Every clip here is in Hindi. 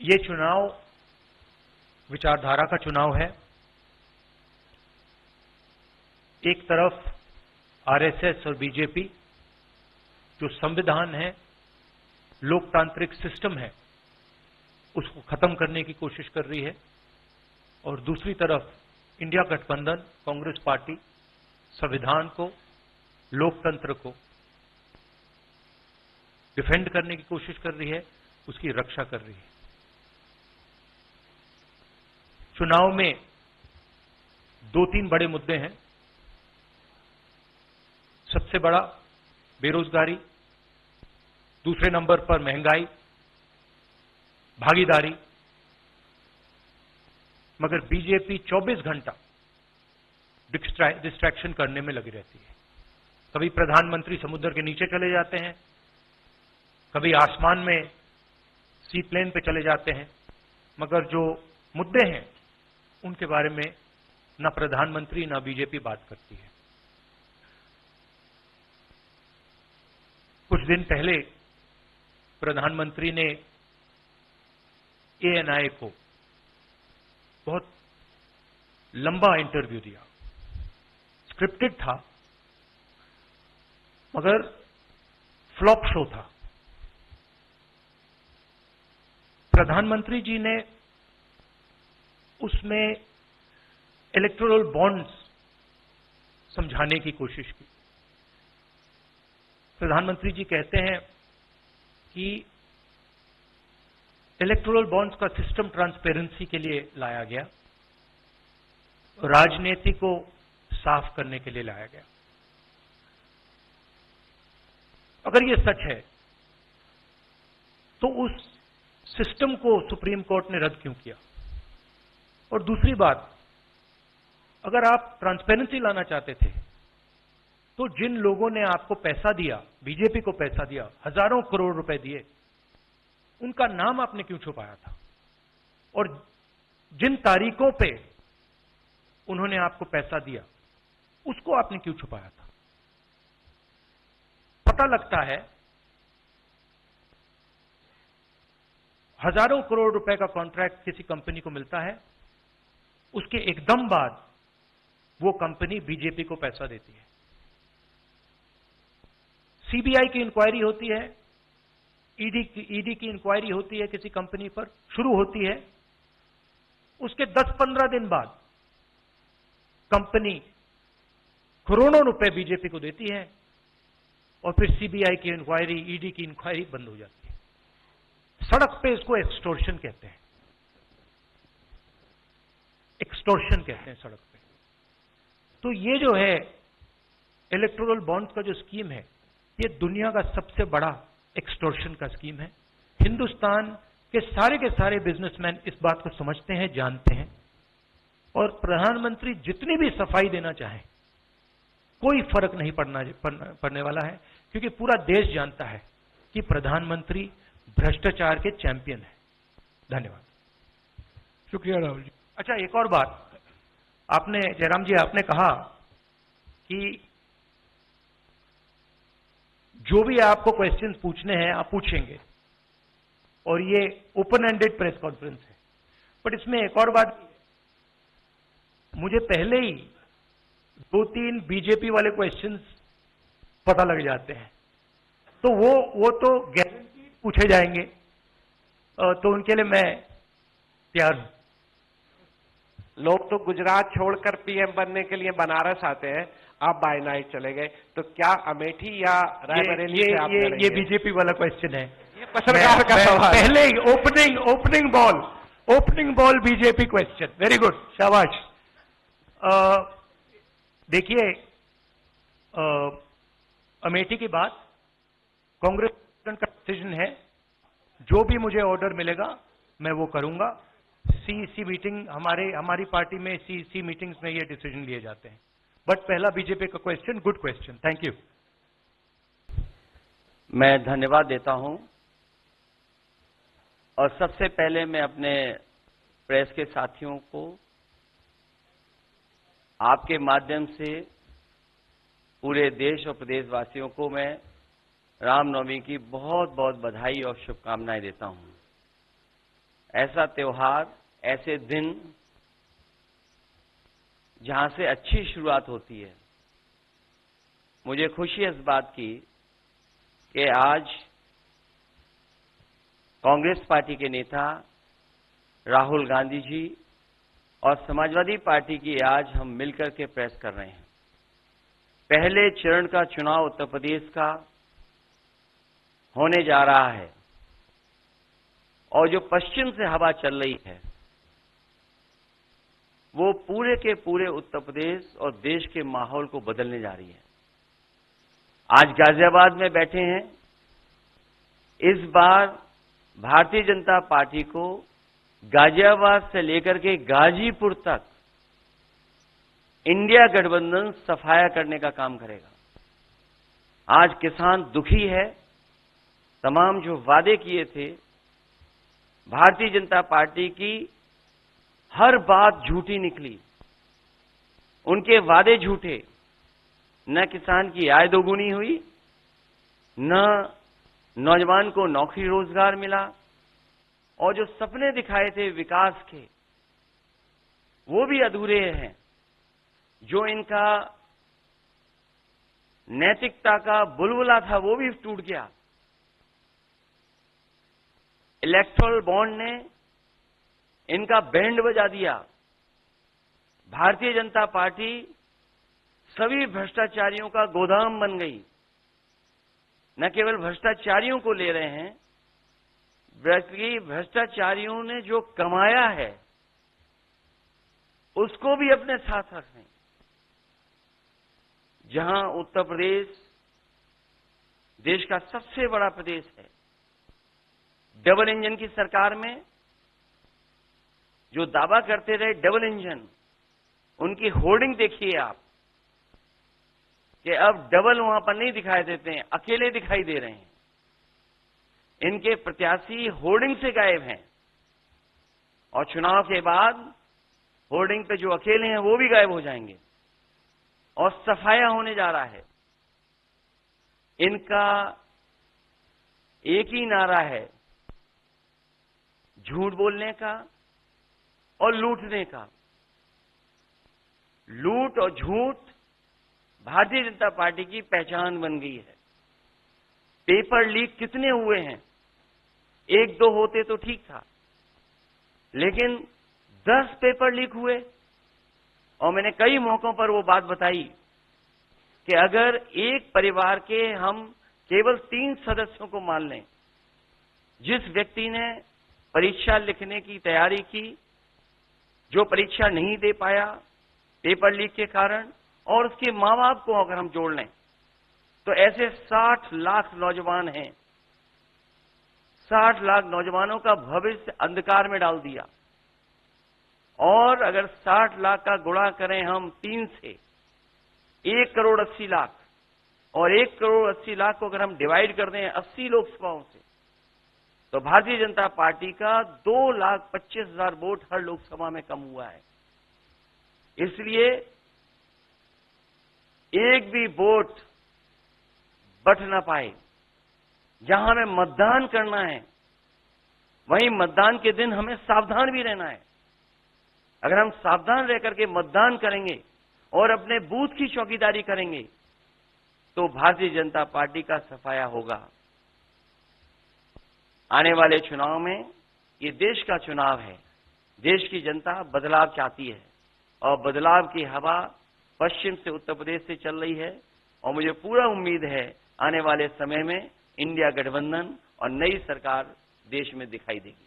ये चुनाव विचारधारा का चुनाव है। एक तरफ आरएसएस और बीजेपी जो संविधान है, लोकतांत्रिक सिस्टम है, उसको खत्म करने की कोशिश कर रही है, और दूसरी तरफ इंडिया गठबंधन, कांग्रेस पार्टी संविधान को, लोकतंत्र को डिफेंड करने की कोशिश कर रही है, उसकी रक्षा कर रही है। चुनाव में दो तीन बड़े मुद्दे हैं। सबसे बड़ा बेरोजगारी, दूसरे नंबर पर महंगाई, भागीदारी। मगर बीजेपी 24 घंटा डिस्ट्रैक्शन करने में लगी रहती है। कभी प्रधानमंत्री समुद्र के नीचे चले जाते हैं, कभी आसमान में सी प्लेन पे चले जाते हैं, मगर जो मुद्दे हैं उनके बारे में ना प्रधानमंत्री ना बीजेपी बात करती है। कुछ दिन पहले प्रधानमंत्री ने एएनआई को बहुत लंबा इंटरव्यू दिया। स्क्रिप्टेड था, मगर फ्लॉप शो था। प्रधानमंत्री जी ने उसमें इलेक्टोरल बॉन्ड्स समझाने की कोशिश की। प्रधानमंत्री जी कहते हैं कि इलेक्टोरल बॉन्ड्स का सिस्टम ट्रांसपेरेंसी के लिए लाया गया, राजनीति को साफ करने के लिए लाया गया। अगर ये सच है तो उस सिस्टम को सुप्रीम कोर्ट ने रद्द क्यों किया? और दूसरी बात, अगर आप ट्रांसपेरेंसी लाना चाहते थे तो जिन लोगों ने आपको पैसा दिया, बीजेपी को पैसा दिया, हजारों करोड़ रुपए दिए, उनका नाम आपने क्यों छुपाया था? और जिन तारीखों पे उन्होंने आपको पैसा दिया, उसको आपने क्यों छुपाया था? पता लगता है हजारों करोड़ रुपए का कॉन्ट्रैक्ट किसी कंपनी को मिलता है, उसके एकदम बाद वो कंपनी बीजेपी को पैसा देती है। सीबीआई की इंक्वायरी होती है, ईडी की इंक्वायरी होती है, किसी कंपनी पर शुरू होती है, उसके 10-15 दिन बाद कंपनी करोड़ों रुपए बीजेपी को देती है, और फिर सीबीआई की इंक्वायरी, ईडी की इंक्वायरी बंद हो जाती है। सड़क पे इसको एक्सटॉर्शन कहते हैं। एक्सटॉर्शन कहते हैं सड़क पे। तो ये जो है इलेक्टोरल बॉन्ड्स का जो स्कीम है, ये दुनिया का सबसे बड़ा एक्सटॉर्शन का स्कीम है। हिंदुस्तान के सारे बिजनेसमैन इस बात को समझते हैं, जानते हैं, और प्रधानमंत्री जितनी भी सफाई देना चाहें, कोई फर्क नहीं पड़ने वाला है, क्योंकि पूरा देश जानता है कि प्रधानमंत्री भ्रष्टाचार के चैंपियन है। धन्यवाद। शुक्रिया राहुल जी। अच्छा, एक और बात, आपने जयराम जी आपने कहा कि जो भी आपको क्वेश्चंस पूछने हैं आप पूछेंगे, और ये ओपन एंडेड प्रेस कॉन्फ्रेंस है। बट इसमें एक और बात, मुझे पहले ही 2-3 बीजेपी वाले क्वेश्चंस पता लग जाते हैं, तो वो तो गारंटी पूछे जाएंगे, तो उनके लिए मैं तैयार हूं। लोग तो गुजरात छोड़कर पीएम बनने के लिए बनारस आते हैं, आप बाय नाइट चले गए, तो क्या अमेठी या रायबरेली से आप लड़ेंगे? ये बीजेपी वाला क्वेश्चन है, ये पत्रकार का सवाल। पहले ही opening ball BJP question. Very good, शाबाश। देखिए, अमेठी की बात कांग्रेस का डिसीजन है। जो भी मुझे ऑर्डर मिलेगा मैं वो करूंगा। सीईसी मीटिंग, हमारी पार्टी में सीईसी मीटिंग्स में ये डिसीजन लिए जाते हैं। बट पहला बीजेपी का question, good question, thank you. मैं धन्यवाद देता हूं, और सबसे पहले मैं अपने प्रेस के साथियों को आपके माध्यम से पूरे देश और प्रदेशवासियों को मैं रामनवमी की बहुत बहुत बधाई और शुभकामनाएं देता हूं। ऐसा त्योहार, ऐसे दिन जहां से अच्छी शुरुआत होती है। मुझे खुशी है इस बात की कि आज कांग्रेस पार्टी के नेता राहुल गांधी जी और समाजवादी पार्टी की आज हम मिलकर के प्रयास कर रहे हैं। पहले चरण का चुनाव उत्तर प्रदेश का होने जा रहा है और जो पश्चिम से हवा चल रही है वो पूरे के पूरे उत्तर प्रदेश और देश के माहौल को बदलने जा रही है। आज गाजियाबाद में बैठे हैं। इस बार भारतीय जनता पार्टी को गाजियाबाद से लेकर के गाजीपुर तक इंडिया गठबंधन सफाया करने का काम करेगा। आज किसान दुखी है। तमाम जो वादे किए थे, भारतीय जनता पार्टी की हर बात झूठी निकली। उनके वादे झूठे। न किसान की आय दोगुनी हुई, न नौजवान को नौकरी रोजगार मिला, और जो सपने दिखाए थे विकास के वो भी अधूरे हैं। जो इनका नैतिकता का बुलबुला था वो भी टूट गया। इलेक्टोरल बॉन्ड ने इनका बैंड बजा दिया। भारतीय जनता पार्टी सभी भ्रष्टाचारियों का गोदाम बन गई। न केवल भ्रष्टाचारियों को ले रहे हैं, बल्कि भ्रष्टाचारियों ने जो कमाया है उसको भी अपने साथ रख रहे हैं। जहां उत्तर प्रदेश देश का सबसे बड़ा प्रदेश है, डबल इंजन की सरकार में जो दावा करते रहे डबल इंजन, उनकी होर्डिंग देखिए आप कि अब डबल वहां पर नहीं दिखाई देते हैं, अकेले दिखाई दे रहे हैं। इनके प्रत्याशी होर्डिंग से गायब हैं और चुनाव के बाद होर्डिंग पे जो अकेले हैं वो भी गायब हो जाएंगे और सफाया होने जा रहा है। इनका एक ही नारा है, झूठ बोलने का और लूटने का। लूट और झूठ भारतीय जनता पार्टी की पहचान बन गई है। पेपर लीक कितने हुए हैं? एक दो होते तो ठीक था, लेकिन 10 पेपर लीक हुए। और मैंने कई मौकों पर वो बात बताई कि अगर एक परिवार के हम केवल 3 सदस्यों को मान लें, जिस व्यक्ति ने परीक्षा लिखने की तैयारी की, जो परीक्षा नहीं दे पाया पेपर लीक के कारण, और उसके मां बाप को अगर हम जोड़ लें तो ऐसे 60 लाख नौजवान हैं। 60 लाख नौजवानों का भविष्य अंधकार में डाल दिया। और अगर 60 लाख का गुणा करें हम 3 से, 1 करोड़ 80 लाख, और 1 करोड़ 80 लाख को अगर हम डिवाइड कर दें 80 लोकसभाओं से, तो भारतीय जनता पार्टी का 2,25,000 वोट हर लोकसभा में कम हुआ है। इसलिए एक भी वोट बट ना पाए। जहां हमें मतदान करना है वहीं मतदान के दिन हमें सावधान भी रहना है। अगर हम सावधान रह करके मतदान करेंगे और अपने बूथ की चौकीदारी करेंगे तो भारतीय जनता पार्टी का सफाया होगा। आने वाले चुनाव में, ये देश का चुनाव है, देश की जनता बदलाव चाहती है और बदलाव की हवा पश्चिम से उत्तर प्रदेश से चल रही है। और मुझे पूरा उम्मीद है आने वाले समय में इंडिया गठबंधन और नई सरकार देश में दिखाई देगी।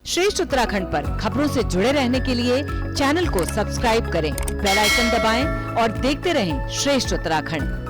श्रेष्ठ उत्तराखंड पर खबरों से जुड़े रहने के लिए चैनल को सब्सक्राइब करें, बेल आइकन दबाएं और देखते रहें श्रेष्ठ उत्तराखंड।